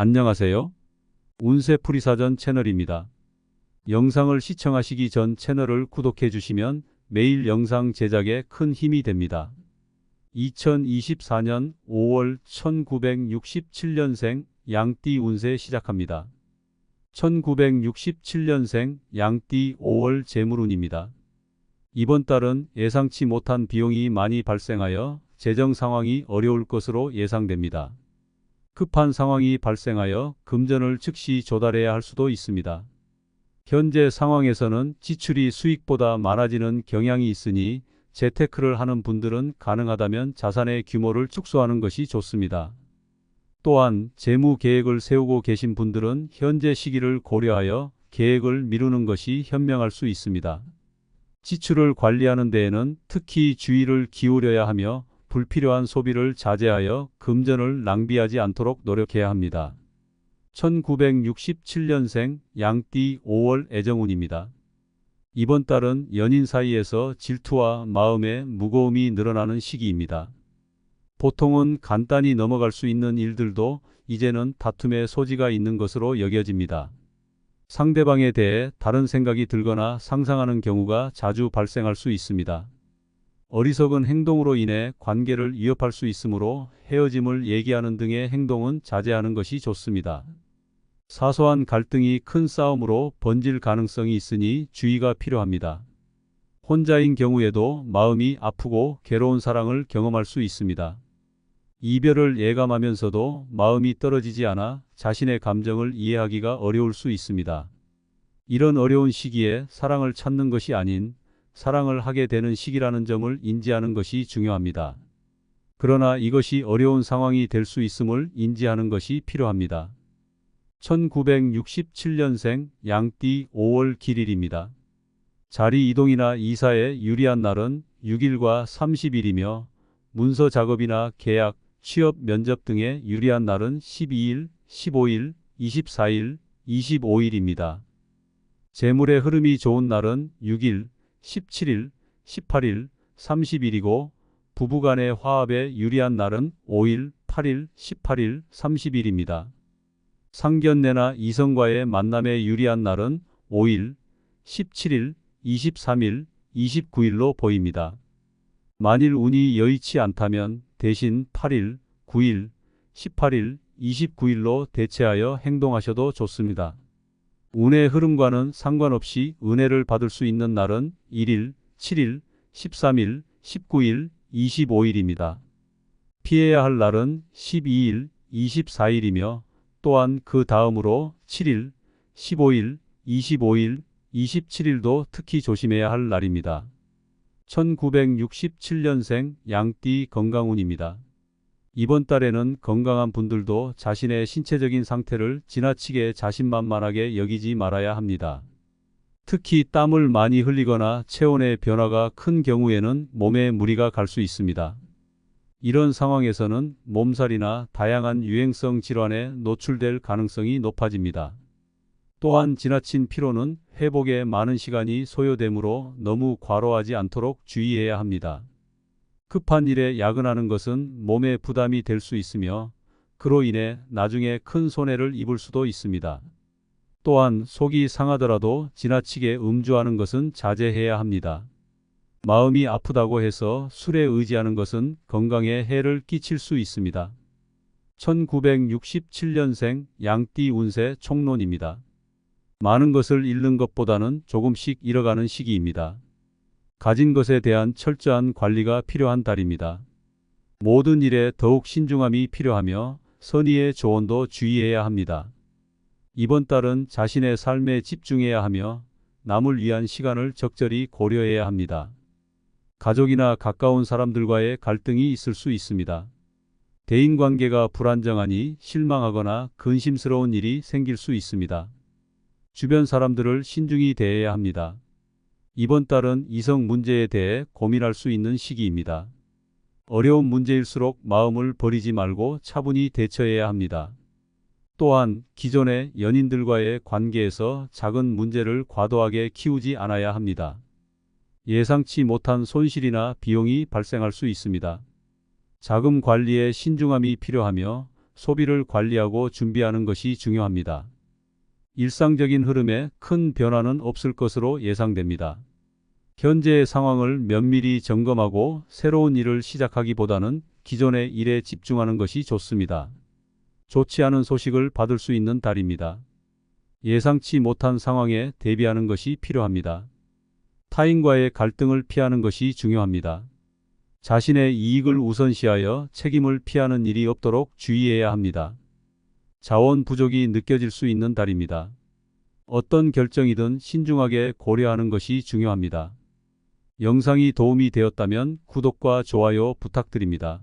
안녕하세요. 운세풀이사전 채널입니다. 영상을 시청하시기 전 채널을 구독해 주시면 매일 영상 제작에 큰 힘이 됩니다. 2024년 5월 1967년생 양띠 운세 시작합니다. 1967년생 양띠 5월 재물운입니다. 이번 달은 예상치 못한 비용이 많이 발생하여 재정 상황이 어려울 것으로 예상됩니다. 급한 상황이 발생하여 금전을 즉시 조달해야 할 수도 있습니다. 현재 상황에서는 지출이 수익보다 많아지는 경향이 있으니 재테크를 하는 분들은 가능하다면 자산의 규모를 축소하는 것이 좋습니다. 또한 재무 계획을 세우고 계신 분들은 현재 시기를 고려하여 계획을 미루는 것이 현명할 수 있습니다. 지출을 관리하는 데에는 특히 주의를 기울여야 하며 불필요한 소비를 자제하여 금전을 낭비하지 않도록 노력해야 합니다. 1967년생 양띠 5월 애정운입니다. 이번 달은 연인 사이에서 질투와 마음의 무거움이 늘어나는 시기입니다. 보통은 간단히 넘어갈 수 있는 일들도 이제는 다툼의 소지가 있는 것으로 여겨집니다. 상대방에 대해 다른 생각이 들거나 상상하는 경우가 자주 발생할 수 있습니다. 어리석은 행동으로 인해 관계를 위협할 수 있으므로 헤어짐을 얘기하는 등의 행동은 자제하는 것이 좋습니다. 사소한 갈등이 큰 싸움으로 번질 가능성이 있으니 주의가 필요합니다. 혼자인 경우에도 마음이 아프고 괴로운 사랑을 경험할 수 있습니다. 이별을 예감하면서도 마음이 떨어지지 않아 자신의 감정을 이해하기가 어려울 수 있습니다. 이런 어려운 시기에 사랑을 찾는 것이 아닌 사랑을 하게 되는 시기라는 점을 인지하는 것이 중요합니다. 그러나 이것이 어려운 상황이 될 수 있음을 인지하는 것이 필요합니다. 1967년생 양띠 5월 길일입니다. 자리 이동이나 이사에 유리한 날은 6일과 30일이며 문서 작업이나 계약, 취업, 면접 등에 유리한 날은 12일, 15일, 24일, 25일입니다. 재물의 흐름이 좋은 날은 6일, 17일, 18일, 30일이고 부부간의 화합에 유리한 날은 5일, 8일, 18일, 30일입니다. 상견례나 이성과의 만남에 유리한 날은 5일, 17일, 23일, 29일로 보입니다. 만일 운이 여의치 않다면 대신 8일, 9일, 18일, 29일로 대체하여 행동하셔도 좋습니다. 운의 흐름과는 상관없이 은혜를 받을 수 있는 날은 1일, 7일, 13일, 19일, 25일입니다. 피해야 할 날은 12일, 24일이며 또한 그 다음으로 7일, 15일, 25일, 27일도 특히 조심해야 할 날입니다. 1967년생 양띠 건강운입니다. 이번 달에는 건강한 분들도 자신의 신체적인 상태를 지나치게 자신만만하게 여기지 말아야 합니다. 특히 땀을 많이 흘리거나 체온의 변화가 큰 경우에는 몸에 무리가 갈 수 있습니다. 이런 상황에서는 몸살이나 다양한 유행성 질환에 노출될 가능성이 높아집니다. 또한 지나친 피로는 회복에 많은 시간이 소요되므로 너무 과로하지 않도록 주의해야 합니다. 급한 일에 야근하는 것은 몸에 부담이 될 수 있으며 그로 인해 나중에 큰 손해를 입을 수도 있습니다. 또한 속이 상하더라도 지나치게 음주하는 것은 자제해야 합니다. 마음이 아프다고 해서 술에 의지하는 것은 건강에 해를 끼칠 수 있습니다. 1967년생 양띠 운세 총론입니다. 많은 것을 잃는 것보다는 조금씩 잃어가는 시기입니다. 가진 것에 대한 철저한 관리가 필요한 달입니다. 모든 일에 더욱 신중함이 필요하며 선의의 조언도 주의해야 합니다. 이번 달은 자신의 삶에 집중해야 하며 남을 위한 시간을 적절히 고려해야 합니다. 가족이나 가까운 사람들과의 갈등이 있을 수 있습니다. 대인관계가 불안정하니 실망하거나 근심스러운 일이 생길 수 있습니다. 주변 사람들을 신중히 대해야 합니다. 이번 달은 이성 문제에 대해 고민할 수 있는 시기입니다. 어려운 문제일수록 마음을 버리지 말고 차분히 대처해야 합니다. 또한 기존의 연인들과의 관계에서 작은 문제를 과도하게 키우지 않아야 합니다. 예상치 못한 손실이나 비용이 발생할 수 있습니다. 자금 관리에 신중함이 필요하며 소비를 관리하고 준비하는 것이 중요합니다. 일상적인 흐름에 큰 변화는 없을 것으로 예상됩니다. 현재의 상황을 면밀히 점검하고 새로운 일을 시작하기보다는 기존의 일에 집중하는 것이 좋습니다. 좋지 않은 소식을 받을 수 있는 달입니다. 예상치 못한 상황에 대비하는 것이 필요합니다. 타인과의 갈등을 피하는 것이 중요합니다. 자신의 이익을 우선시하여 책임을 피하는 일이 없도록 주의해야 합니다. 자원 부족이 느껴질 수 있는 달입니다. 어떤 결정이든 신중하게 고려하는 것이 중요합니다. 영상이 도움이 되었다면 구독과 좋아요 부탁드립니다.